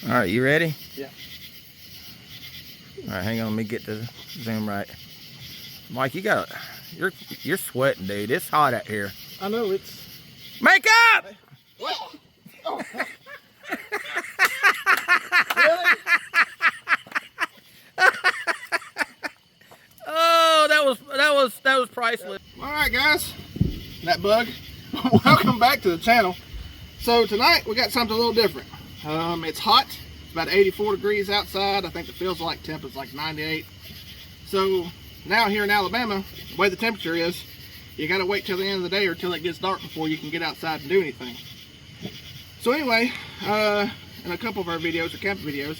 All right, you ready? Yeah. All right, hang on. Let me get the zoom right. Mike, you're sweating, dude. It's hot out here. I know it's. Make up! What? Oh. Really? Oh, that was priceless. All right, guys. That bug. Welcome back to the channel. So tonight we got something a little different. It's hot. It's about 84 degrees outside. I think the feels like temp is like 98. So now here in Alabama, the way the temperature is, you got to wait till the end of the day or till it gets dark before you can get outside and do anything. So anyway, in a couple of our videos, or camping videos,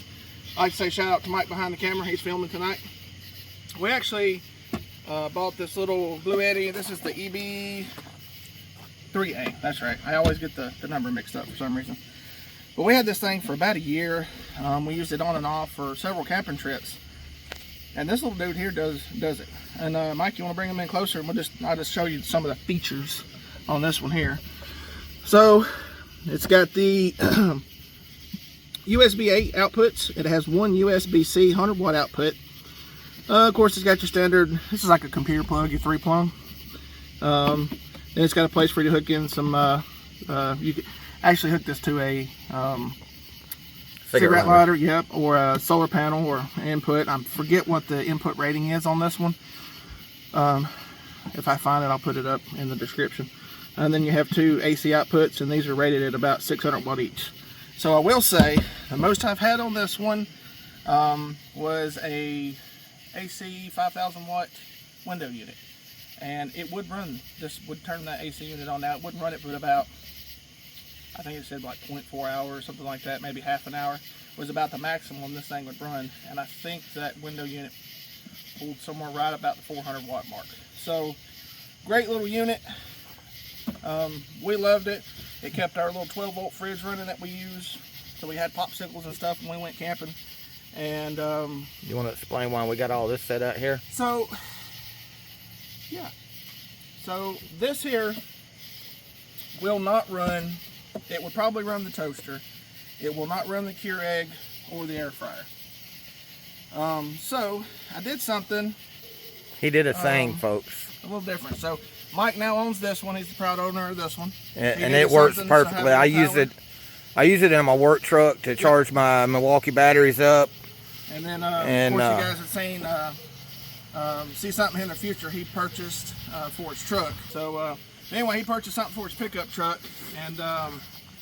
I'd like to say shout out to Mike behind the camera. He's filming tonight. We actually bought this little Bluetti. This is the EB3A. That's right. I always get the number mixed up for some reason. But we had this thing for about a year. We used it on and off for several camping trips. And this little dude here does it. And Mike, you want to bring him in closer? And I'll just show you some of the features on this one here. So it's got the USB-A outputs. It has one USB-C 100-watt output. Of course, it's got your standard. This is like a computer plug, your 3-plug. Then it's got a place for you to hook in some. You can actually hook this to a cigarette lighter, yep, or a solar panel or input. I forget what the input rating is on this one. If I find it, I'll put it up in the description. And then you have two AC outputs, and these are rated at about 600 watt each. So I will say the most I've had on this one was a AC 5,000 watt window unit, and it would run. This would turn that AC unit on. Now it wouldn't run it but about, I think it said like 0.4 hours, something like that, maybe half an hour was about the maximum this thing would run. And I think that window unit pulled somewhere right about the 400 watt mark. So great little unit. We loved it. It kept our little 12 volt fridge running that we use. So we had popsicles and stuff when we went camping. And you want to explain why we got all this set out here? So yeah. So this here will not run. It would probably run the toaster. It will not run the Keurig or the air fryer. So I did something. He did a thing, folks. A little different. So Mike now owns this one. He's the proud owner of this one. And it works perfectly. I use it in my work truck to charge my Milwaukee batteries up. And then, of course, you guys have seen, see something in the future he purchased for his truck. So anyway, he purchased something for his pickup truck, and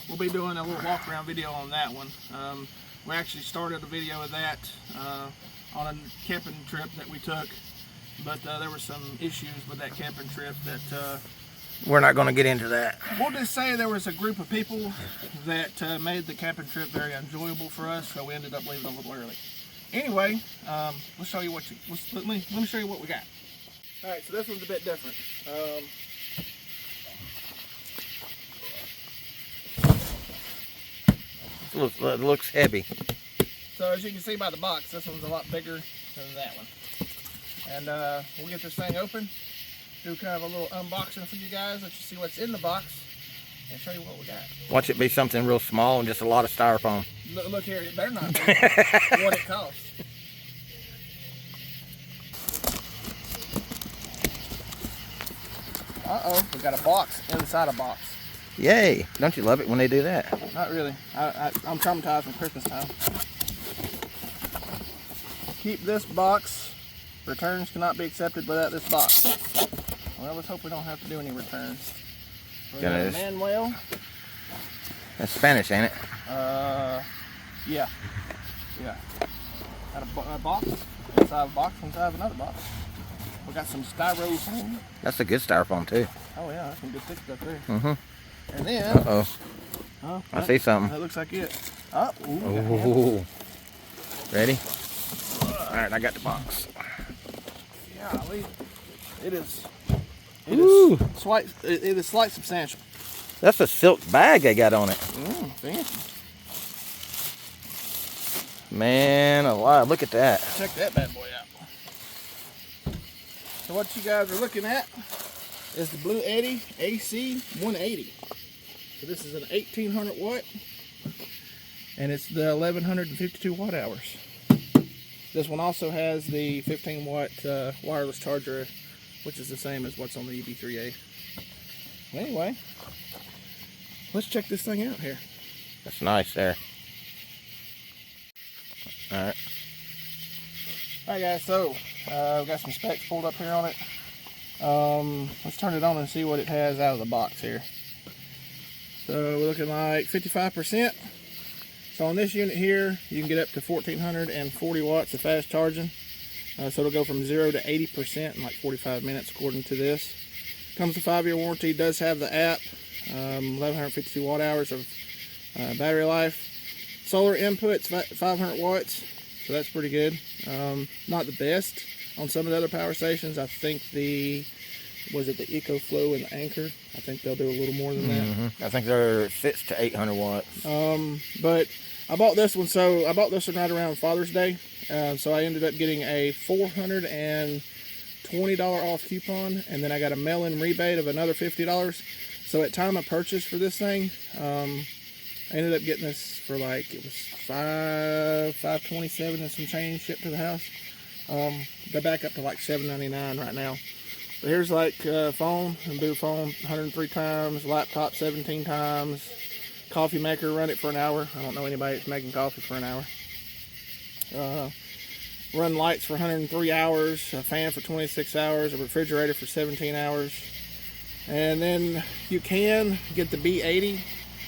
we'll be doing a little walk around video on that one. We actually started a video of that on a camping trip that we took, but there were some issues with that camping trip that we're not going to get into that. We'll just say there was a group of people that made the camping trip very enjoyable for us, so we ended up leaving a little early. Anyway, let's show you what let me show you what we got. All right, so this one's a bit different. It looks heavy. So as you can see by the box, this one's a lot bigger than that one. And we'll get this thing open, do kind of a little unboxing for you guys, let you see what's in the box, and show you what we got. Watch it be something real small and just a lot of styrofoam. Look here, it better not be what it costs. Uh-oh, we got a box inside a box. Yay! Don't you love it when they do that? Not really. I'm traumatized from Christmas time. Keep this box. Returns cannot be accepted without this box. Well, let's hope we don't have to do any returns. We got a Manuel. That's Spanish, ain't it? Yeah. Got a box inside of a box inside of another box. We got some styrofoam. That's a good styrofoam too. Oh yeah, that's some good thick stuff there. Mm-hmm. And then. I see something. That looks like it. Oh. Ooh. Ready? All right, I got the box. Yeah, it is slight substantial. That's a silk bag they got on it. Fancy. Man alive, look at that. Check that bad boy out. So what you guys are looking at is the Bluetti AC180. So this is an 1800 watt and it's the 1152 watt hours. This one also has the 15 watt wireless charger, which is the same as what's on the EB3A. Anyway, let's check this thing out here. That's nice there. Alright. Alright guys, so I've got some specs pulled up here on it. Let's turn it on and see what it has out of the box here. So we're looking like 55%. So on this unit here, you can get up to 1440 watts of fast charging. So it'll go from 0 to 80% in like 45 minutes according to this. Comes with a 5-year warranty, does have the app, 1152 watt hours of battery life. Solar input's 500 watts, so that's pretty good. Not the best on some of the other power stations. I think was it the EcoFlow and the Anchor? I think they'll do a little more than that. I think they're 6 to 800 watts. But I bought this one, so I bought this one right around Father's Day. So I ended up getting a $420 off coupon, and then I got a mail-in rebate of another $50. So at time of purchase for this thing, I ended up getting this for like, it was $527 and some change shipped to the house. They're back up to like $7.99 right now. But here's like phone, and boot phone 103 times, laptop 17 times, coffee maker, run it for an hour. I don't know anybody that's making coffee for an hour. Run lights for 103 hours, a fan for 26 hours, a refrigerator for 17 hours. And then you can get the B80,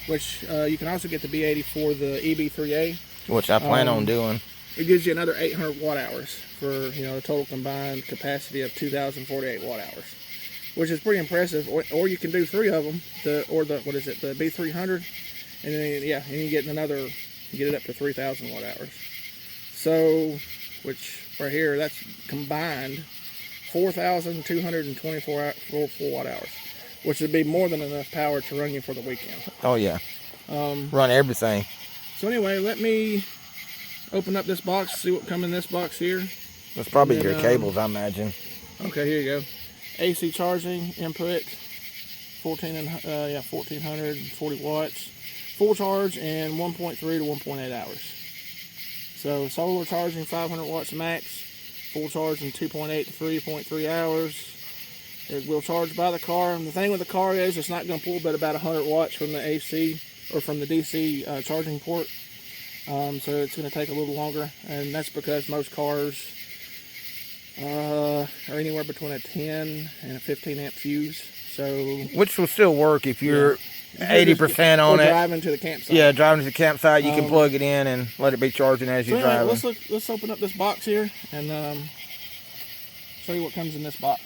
which you can also get the B80 for the EB3A. Which I plan on doing. It gives you another 800 watt hours for, you know, a total combined capacity of 2,048 watt hours, which is pretty impressive. Or you can do 3 of them, the B300, and then and you get another, you get it up to 3,000 watt hours. So, which right here, that's combined 4,224 watt hours, which would be more than enough power to run you for the weekend. Oh yeah, run everything. So anyway, let me open up this box, see what comes in this box here. That's probably your cables, I imagine. Okay, here you go. AC charging input, 1440 watts, full charge in 1.3 to 1.8 hours. So solar charging 500 watts max, full charge in 2.8 to 3.3 hours. It will charge by the car, and the thing with the car is it's not going to pull but about 100 watts from the AC or from the DC charging port. So it's going to take a little longer, and that's because most cars are anywhere between a 10 and a 15 amp fuse. So which will still work if you're 80% on it. Driving to the campsite. Yeah, driving to the campsite, you can plug it in and let it be charging as you're driving. Let's open up this box here and show you what comes in this box.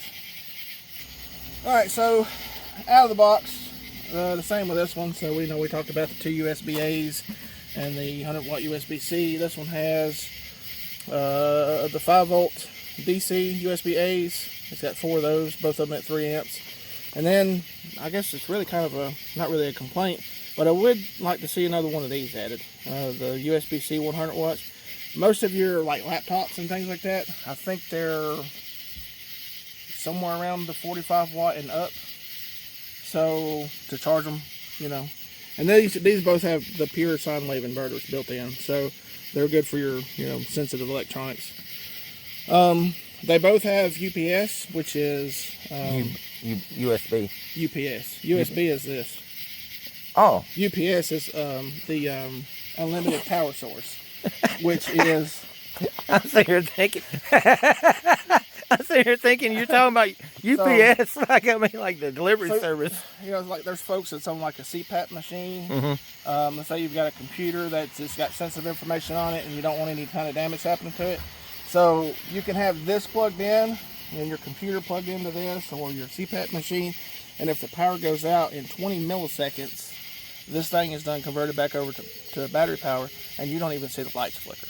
All right, so out of the box, the same with this one. So we talked about the 2 USB-A's and the 100 watt USB-C. This one has the 5 volt DC USB-A's. It's got 4 of those, both of them at 3 amps. And then I guess it's really kind of not really a complaint, but I would like to see another one of these added. The USB-C 100 watts. Most of your like laptops and things like that, I think they're somewhere around the 45 watt and up. So to charge them, you know. And these both have the pure sine wave inverters built in, so they're good for your, you know, sensitive electronics. They both have UPS, which is USB. UPS. USB is this. Oh. UPS is the unlimited power source, which is. I'm sitting here thinking you're talking about UPS, so, like I mean, like the delivery service. You know, like there's folks that's on like a CPAP machine. Let's say you've got a computer that's just got sensitive information on it, and you don't want any kind of damage happening to it. So you can have this plugged in, and your computer plugged into this, or your CPAP machine, and if the power goes out in 20 milliseconds, this thing is done converted back over to battery power, and you don't even see the lights flicker.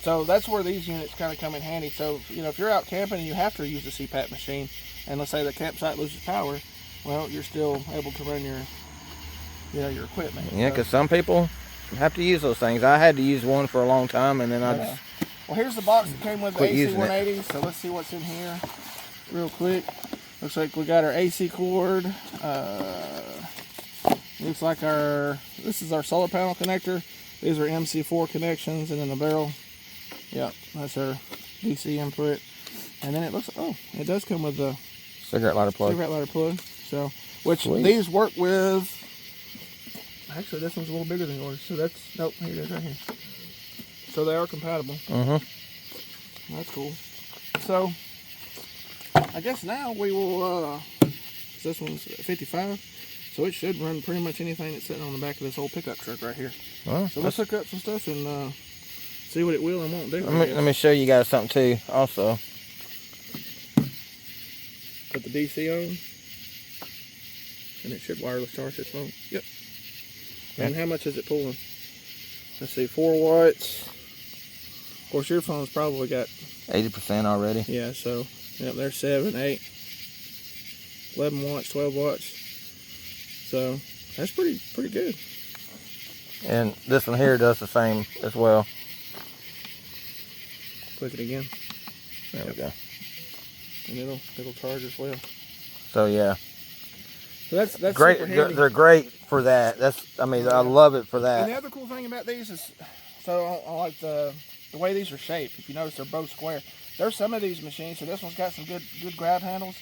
So that's where these units kind of come in handy. So, you know, if you're out camping and you have to use the CPAP machine, and let's say the campsite loses power, well, you're still able to run your equipment. Yeah, because some people have to use those things. I had to use one for a long time, and then I just... Well, here's the box that came with the AC180, so let's see what's in here real quick. Looks like we got our AC cord, Looks like this is our solar panel connector. These are MC4 connections, and then the barrel. Yep, that's our DC input. And then it looks, oh, it does come with the cigarette lighter plug. So, which Sweet. These work with. Actually, this one's a little bigger than yours. So that's, nope, here it is right here. So they are compatible. That's cool. So, I guess now we will, this one's 55. So it should run pretty much anything that's sitting on the back of this old pickup truck right here. Well, so let's hook up some stuff and see what it will and won't do. Let me show you guys something too. Also, put the DC on, and it should wireless charge this phone. Yep. And how much is it pulling? Let's see, 4 watts. Of course, your phone's probably got 80% already. Yeah. So yep, there's 7, 8, 11 watts, 12 watts. So that's pretty good. And this one here does the same as well. Click it again. There we go. And it'll charge as well. So yeah. So that's great. super handy. They're great for that. I love it for that. And the other cool thing about these is, so I like the way these are shaped. If you notice, they're both square. There's some of these machines. So this one's got some good grab handles.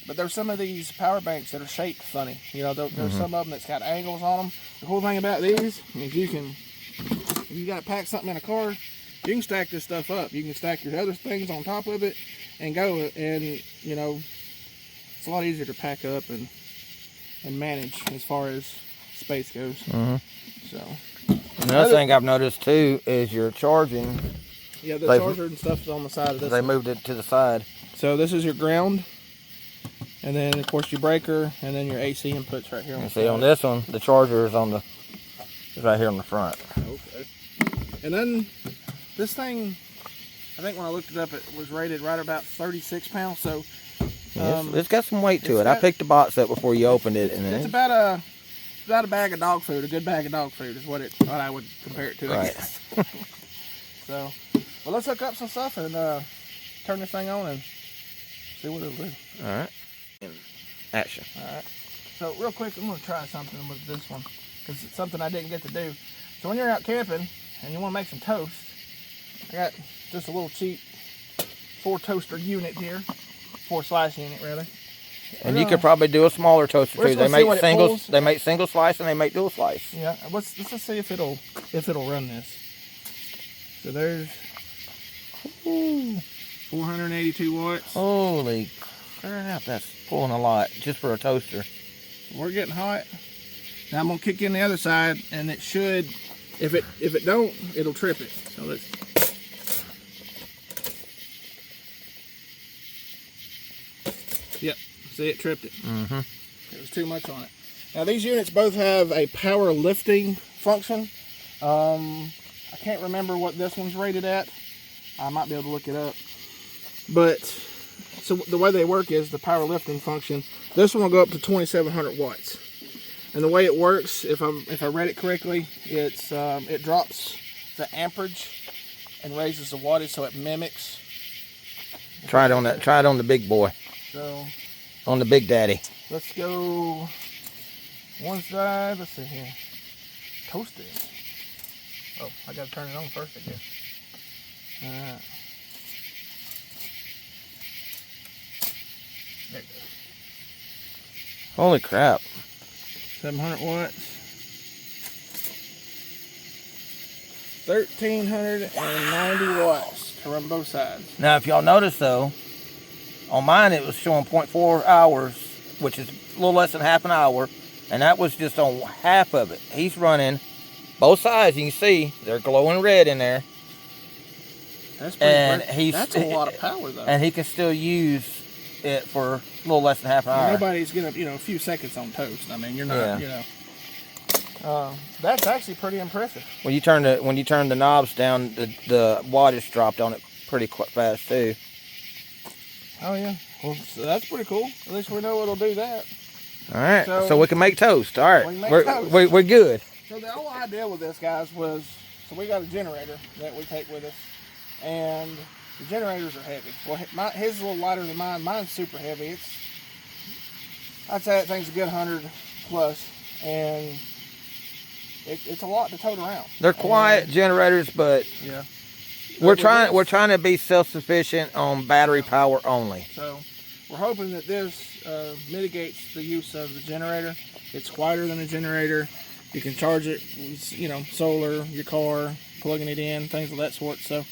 But there's some of these power banks that are shaped funny. You know, there's some of them that's got angles on them. The cool thing about these is if you got to pack something in a car, you can stack this stuff up. You can stack your other things on top of it and go. And, you know, it's a lot easier to pack up and manage as far as space goes. So another thing I've noticed too is your charging. Yeah, the charger and stuff is on the side of this. They moved it to the side. So this is your ground. And then, of course, your breaker, and then your AC inputs right here. See, on this one, the charger is right here on the front. Okay. And then, this thing, I think when I looked it up, it was rated right about 36 pounds. So, it's got some weight to it. I picked the box up before you opened it, and it's about a bag of dog food. A good bag of dog food is what I would compare it to. Right. I guess. So, well, let's hook up some stuff and turn this thing on and see what it'll do. All right. Action. Alright, so real quick, I'm going to try something with this one because it's something I didn't get to do. So when you're out camping and you want to make some toast, I got just a little cheap 4 toaster unit here, 4 slice unit rather. And you could probably do a smaller toaster too. They make singles. They make single slice and they make dual slice. Yeah, let's see if it'll run this. So there's 482 watts. Holy crap, that's pulling a lot just for a toaster. We're getting hot. Now I'm gonna kick in the other side, and it should. If it don't, it'll trip it. So let's. Yep. See, it tripped it. It was too much on it. Now these units both have a power lifting function. I can't remember what this one's rated at. I might be able to look it up. But so the way they work is the power lifting function. This one will go up to 2,700 watts. And the way it works, if I read it correctly, it drops the amperage and raises the wattage so it mimics. Try it on that. Try it on the big boy. So on the Big Daddy. let's go one side. Let's see here. Toasted. Oh, I gotta turn it on first, I guess. Alright. There it goes. Holy crap. 700 watts. 1,390 watts to run both sides. Now, if y'all notice though, on mine it was showing 0.4 hours, which is a little less than half an hour, and that was just on half of it. He's running both sides. You can see they're glowing red in there. That's pretty that's a lot of power though. And he can still use it for a little less than half an hour. Nobody's gonna, a few seconds on toast. I mean, you're not, that's actually pretty impressive. When you turn the knobs down, the wattage dropped on it pretty fast too. Oh yeah, well, so that's pretty cool. At least we know it'll do that. All right, so we can make toast. All right, we're good. So the whole idea with this, guys, was so we got a generator that we take with us, and the generators are heavy. Well, his is a little lighter than mine. Mine's super heavy. I'd say that thing's a good 100 plus, and it's a lot to tote around. They're quiet generators, but yeah, we're trying to be self-sufficient on battery power only. So we're hoping that this mitigates the use of the generator. It's quieter than a generator. You can charge it with, you know, solar, your car, plugging it in, things of that sort. So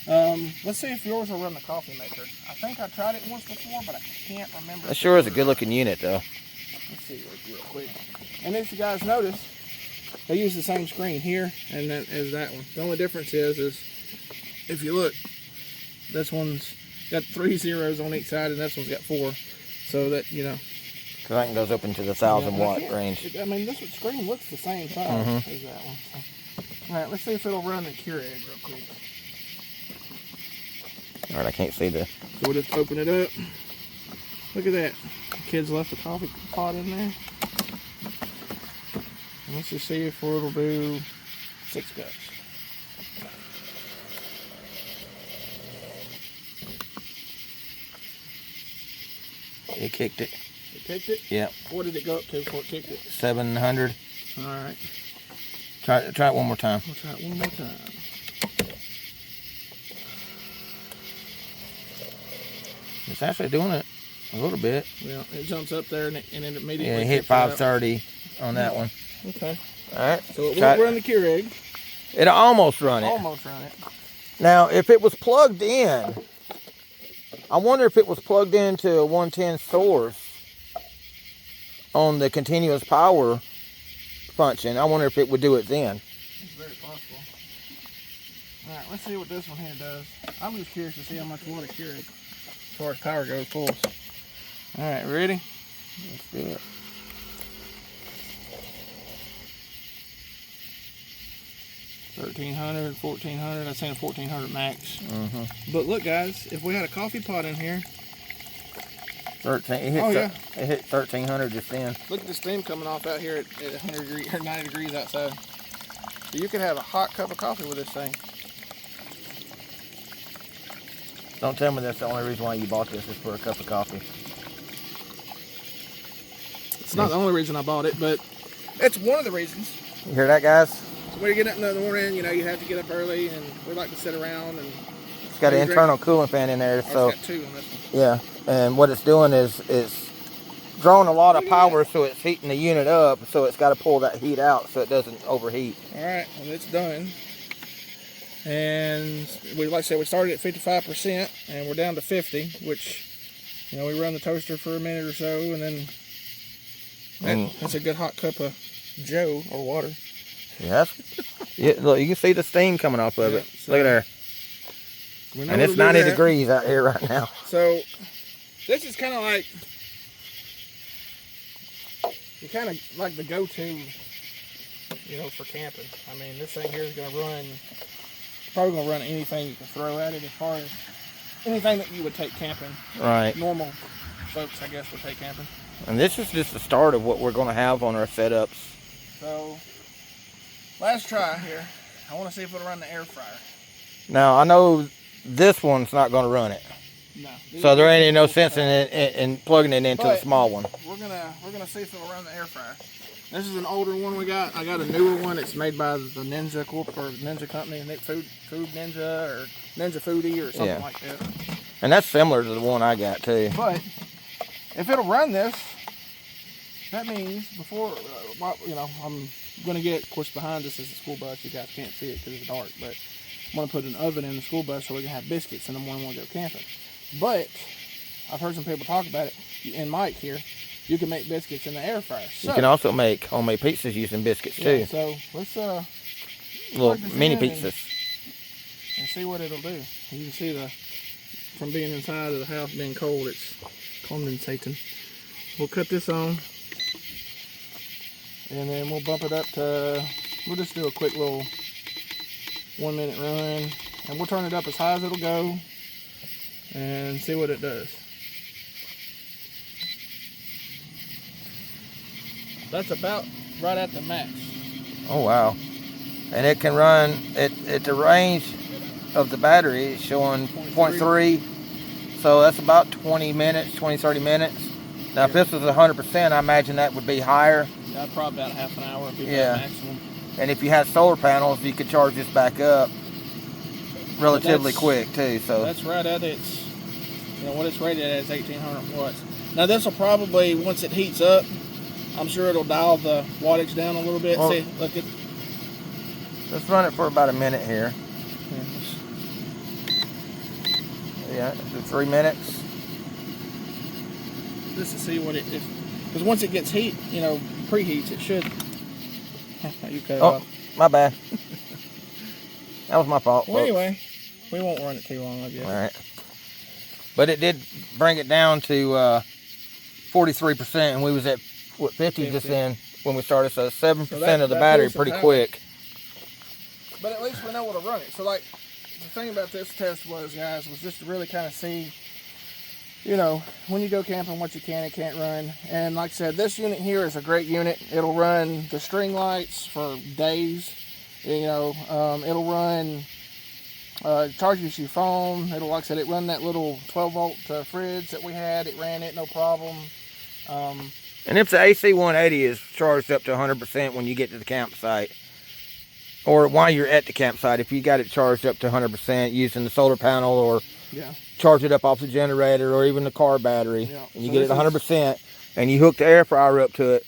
let's see if yours will run the coffee maker. I think I tried it once before, but I can't remember. That sure is a good-looking unit, though. Let's see real quick. And if you guys notice, they use the same screen here and then as that one. The only difference is if you look, this one's got 3 zeros on each side and this one's got 4. So that, you know. So that goes up into the 1,000-watt range. I mean, this screen looks the same size as that one. So. All right, let's see if it'll run the Keurig real quick. All right, I can't see the... So we'll just open it up. Look at that. The kids left the coffee pot in there. And let's just see if it'll do 6 cups. It kicked it. It kicked it? Yeah. What did it go up to before it kicked it? 700. All right. Try it one more time. We'll try it one more time. It's actually doing it a little bit. Well, it jumps up there and it immediately... Yeah, it hit 530 on that one. Okay. All right. So it won't run the Keurig. It'll almost run it. Almost run it. Now, if it was plugged in, I wonder if it was plugged into a 110 source on the continuous power function. I wonder if it would do it then. It's very possible. All right, let's see what this one here does. I'm just curious to see how much water Keurig, as far as power goes, pulls. All right, ready? Let's do it. 1,300, 1,400. I'd say a 1,400 max. But look, guys, if we had a coffee pot in here. 13. It hit 1,300 just then. Look at the steam coming off out here at 100 degrees or 90 degrees outside. So you could have a hot cup of coffee with this thing. Don't tell me that's the only reason why you bought this is for a cup of coffee. It's not the only reason I bought it, but it's one of the reasons. You hear that, guys? So when you get up in the morning, you know, you have to get up early, and we like to sit around and... It's got an internal cooling fan in there, so... It's got 2 on this one. Yeah, and what it's doing is it's drawing a lot of power, so it's heating the unit up, so it's got to pull that heat out so it doesn't overheat. All right, well, it's done. And we, like I said, we started at 55%, and we're down to 50, which, you know, we run the toaster for a minute or so, and then that's a good hot cup of Joe or water. Yes. Yeah, look, you can see the steam coming off of it. So look at there. And it's 90 degrees out here right now. So this is kind of like the go-to, you know, for camping. I mean, this thing here is going to run, probably going to run anything you can throw at it, as far as anything that you would take camping. Right. Normal folks, I guess, would take camping. And this is just the start of what we're going to have on our setups. So last try here. I want to see if it'll run the air fryer. Now, I know this one's not going to run it. No. So there ain't no sense in plugging it into the small one. We're gonna see if it'll run the air fryer. This is an older one we got. I got a newer one. It's made by the Ninja Corp or Ninja Company, Food Ninja or Ninja Foodie or something like that. And that's similar to the one I got too. But if it'll run this, that means before, you know, I'm gonna get. Of course, behind us is the school bus. You guys can't see it because it's dark, but I'm gonna put an oven in the school bus so we can have biscuits in the morning when we go camping. But I've heard some people talk about it. And Mike here, you can make biscuits in the air fryer. So, you can also make homemade pizzas using biscuits too. So let's little mini pizzas and see what it'll do. You can see from being inside of the house being cold, it's condensating. We'll cut this on, and then we'll bump it up to. We'll just do a quick little 1 minute run, and we'll turn it up as high as it'll go. And see what it does. That's about right at the max. Oh wow. And it can run at the range of the battery. It's showing 0.3. So that's about 20 minutes, 20, 30 minutes. Now if this was 100%, I imagine that would be higher. Probably about half an hour would be Yeah. maximum. And if you had solar panels, you could charge this back up relatively quick too. So that's right at its, what it's rated at is 1800 watts. Now this will probably, once it heats up, I'm sure it'll dial the wattage down a little bit. Well, see, look at. Let's run it for about a minute here. Yeah, 3 minutes. Just to see what it is, because once it gets heat, preheats, it should. You cut it off. My bad. That was my fault. Well, anyway, we won't run it too long, I guess. All right. But it did bring it down to 43%, and we was at 50 just then when we started. So 7% of the battery, pretty quick. But at least we know what to run it. So like, the thing about this test was, guys, was just to really kind of see, when you go camping, what you can and can't run. And like I said, this unit here is a great unit. It'll run the string lights for days. It'll run, charges your phone. Like I said, it run that little 12-volt fridge that we had. It ran it, no problem. And if the AC180 is charged up to 100% when you get to the campsite, or while you're at the campsite, if you got it charged up to 100% using the solar panel, or charge it up off the generator, or even the car battery, and you get it 100%, and you hook the air fryer up to it.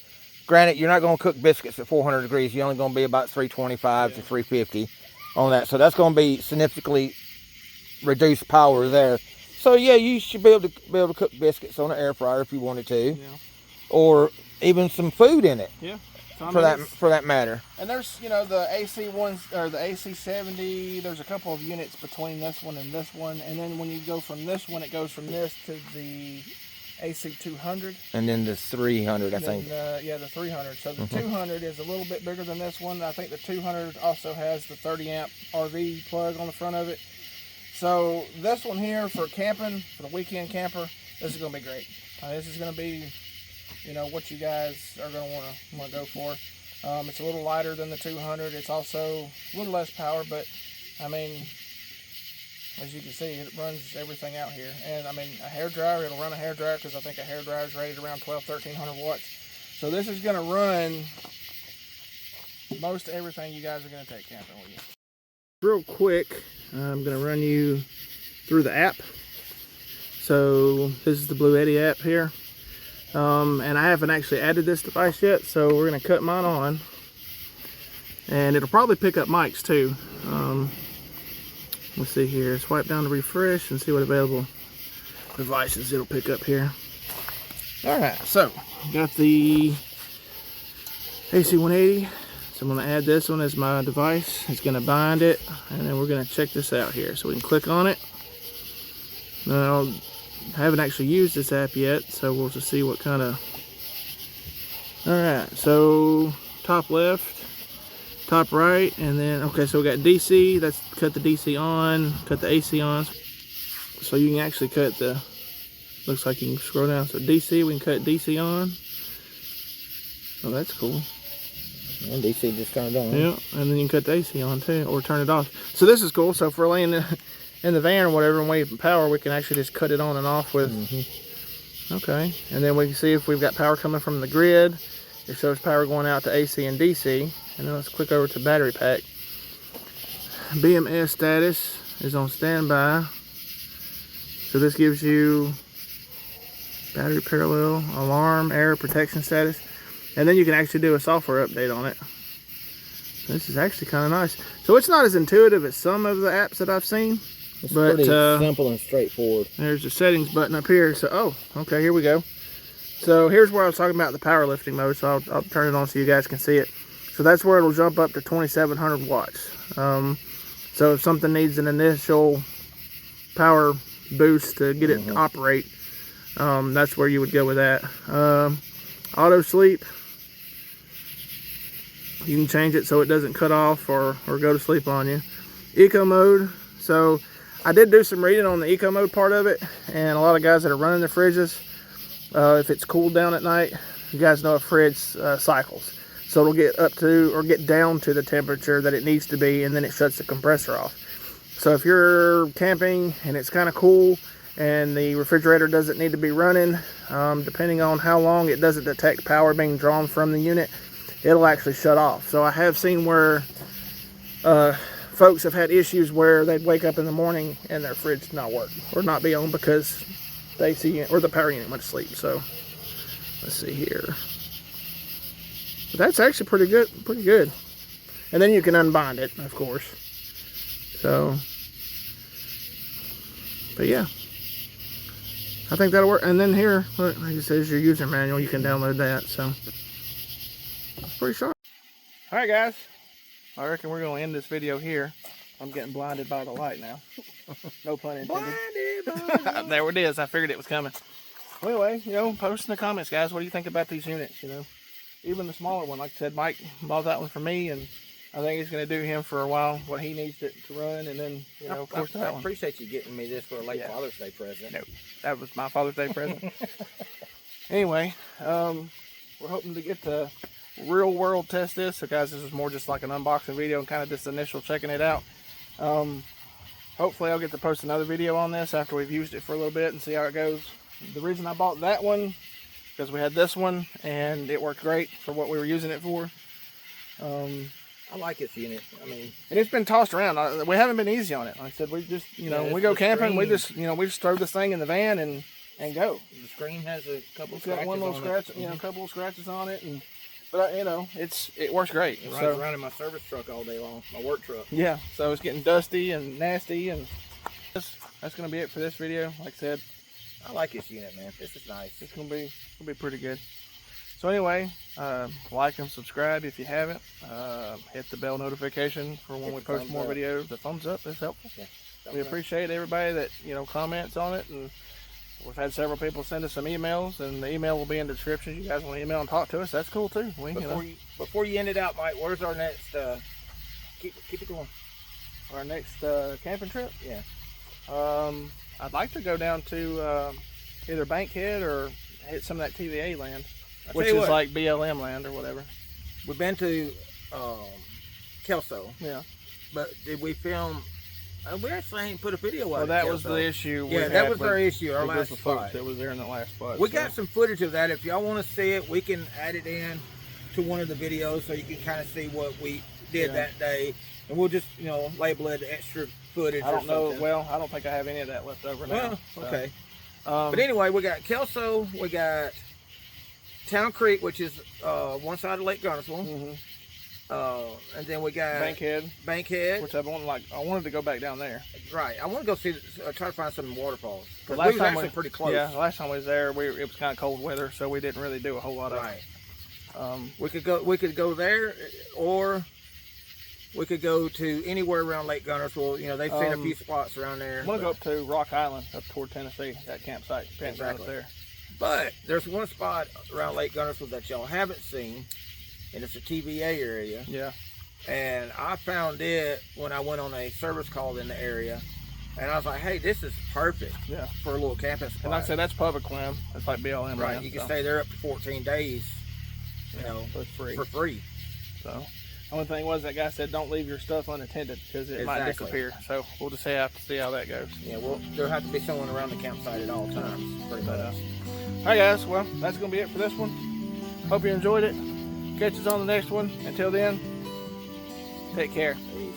Granted, you're not going to cook biscuits at 400 degrees. You're only going to be about 325 to 350 on that. So that's going to be significantly reduced power there. So yeah, you should be able to cook biscuits on an air fryer if you wanted to, or even some food in it. Yeah. So, for that matter. And there's, the AC1 or the AC70. There's a couple of units between this one and this one, and then when you go from this one, it goes from this to the AC200. And then the 300, I think. The 300. So the 200 is a little bit bigger than this one. I think the 200 also has the 30 amp RV plug on the front of it. So this one here for camping, for the weekend camper, this is going to be great. This is going to be, what you guys are going to want to go for. It's a little lighter than the 200. It's also a little less power, but I mean, as you can see, it runs everything out here. And I mean, a hair dryer, it'll run a hair dryer, because I think a hair dryer is rated around 1300 watts. So this is going to run most everything you guys are going to take camping with you. Real quick, I'm going to run you through the app. So this is the Bluetti app here. And I haven't actually added this device yet, so we're going to cut mine on. And it'll probably pick up Mike's too. Let's see here. Swipe down to refresh and see what available devices it'll pick up here. Alright, so got the AC180. So I'm going to add this one as my device. It's going to bind it, and then we're going to check this out here. So we can click on it. Now, I haven't actually used this app yet, so we'll just see what kind of... Alright, so top left, top right, and then, okay, so we got DC. Let's cut the DC on, cut the AC on. So you can actually cut the, looks like you can scroll down. So DC, we can cut DC on. Oh, that's cool. And DC just turned on. Yeah, and then you can cut the AC on too, or turn it off. So this is cool. So if we're laying in the van or whatever and waiting for power, we can actually just cut it on and off with. Okay, and then we can see if we've got power coming from the grid. It shows power going out to AC and DC. And then let's click over to battery pack. BMS status is on standby. So this gives you battery parallel, alarm, error protection status. And then you can actually do a software update on it. This is actually kind of nice. So it's not as intuitive as some of the apps that I've seen. It's but pretty simple and straightforward. There's the settings button up here. So, oh, okay, here we go. So here's where I was talking about the powerlifting mode. So I'll turn it on so you guys can see it. So that's where it'll jump up to 2700 watts. So if something needs an initial power boost to get it to operate, that's where you would go with that. Auto sleep. You can change it so it doesn't cut off or go to sleep on you. Eco mode. So I did do some reading on the eco mode part of it, and a lot of guys that are running their fridges, if it's cooled down at night, you guys know a fridge cycles. So it'll get up to or get down to the temperature that it needs to be, and then it shuts the compressor off. So if you're camping and it's kind of cool and the refrigerator doesn't need to be running. Depending on how long it doesn't detect power being drawn from the unit, it'll actually shut off. So I have seen where folks have had issues where they'd wake up in the morning and their fridge not work or not be on because the AC or the power unit went to sleep. So let's see here. But that's actually pretty good. And then you can unbind it, of course. So, but yeah, I think that'll work. And then here, look, like it says your user manual, you can download that. So, it's pretty sharp. All right, guys. I reckon we're going to end this video here. I'm getting blinded by the light now. No pun intended. Blinded. There it is. I figured it was coming. Well, anyway, you know, post in the comments, guys. What do you think about these units? You know, even the smaller one. Like I said, Mike bought that one for me, and I think he's going to do him for a while, what he needs it to run, and then, you know, of course, that one. I appreciate you getting me this for a late Father's Day present. No, that was my Father's Day present. Anyway, we're hoping to get to real world test this. So, guys, this is more just like an unboxing video and kind of just initial checking it out. Hopefully, I'll get to post another video on this after we've used it for a little bit and see how it goes. The reason I bought that one, because we had this one, and it worked great for what we were using it for. I like this unit. I mean, and it's been tossed around. We haven't been easy on it. Like I said, we just, you know, when we go camping, we just, you know, we just throw this thing in the van and go. The screen has a couple. It's got one little scratch, you know, a couple of scratches on it, and but you know, it works great. It rides around in my service truck all day long, my work truck. Yeah, so it's getting dusty and nasty, and that's gonna be it for this video. Like I said, I like this unit, man. This is nice. It's gonna be pretty good. So anyway, like and subscribe if you haven't. Hit the bell notification for when we post more videos. The thumbs up is helpful. Yeah, we appreciate everybody that, you know, comments on it, and we've had several people send us some emails, and the email will be in the description. If you guys want to email and talk to us, that's cool too. Before you end it out, Mike, where's our next? Keep it going. Our next camping trip? Yeah. I'd like to go down to either Bankhead or hit some of that TVA land. Which is like BLM land or whatever. We've been to Kelso. Yeah. But did we film? We actually ain't put a video out. Well, that was the issue. Yeah, that was our issue. Our last spot. That was there in the last spot. We got some footage of that. If y'all want to see it, we can add it in to one of the videos so you can kind of see what we did that day, and we'll just, you know, label it extra footage. I don't know. Well, I don't think I have any of that left over now. Well, okay. But anyway, we got Kelso. We got Town Creek, which is one side of Lake Garnesville, and then we got Bankhead, which I wanted to go back down there. Right, I want to go see, try to find some waterfalls. Because we was actually pretty close. Yeah, last time we was there, it was kind of cold weather, so we didn't really do a whole lot of it. We could go there, or we could go to anywhere around Lake Garnesville. You know, they've seen a few spots around there. I want to go up to Rock Island, up toward Tennessee, that campsite. Up there. But there's one spot around Lake Garnesville that y'all haven't seen, and it's a TVA area. Yeah. And I found it when I went on a service call in the area, and I was like, hey, this is perfect for a little camping spot. And like I said, that's public land. That's like BLM right, land. you can stay there up to 14 days, you know, for free. So, the only thing was that guy said don't leave your stuff unattended because it might disappear. So, we'll just have to see how that goes. Yeah, well, there'll have to be someone around the campsite at all times, pretty much. Alright guys, well, that's going to be it for this one. Hope you enjoyed it. Catch us on the next one. Until then, take care. Peace.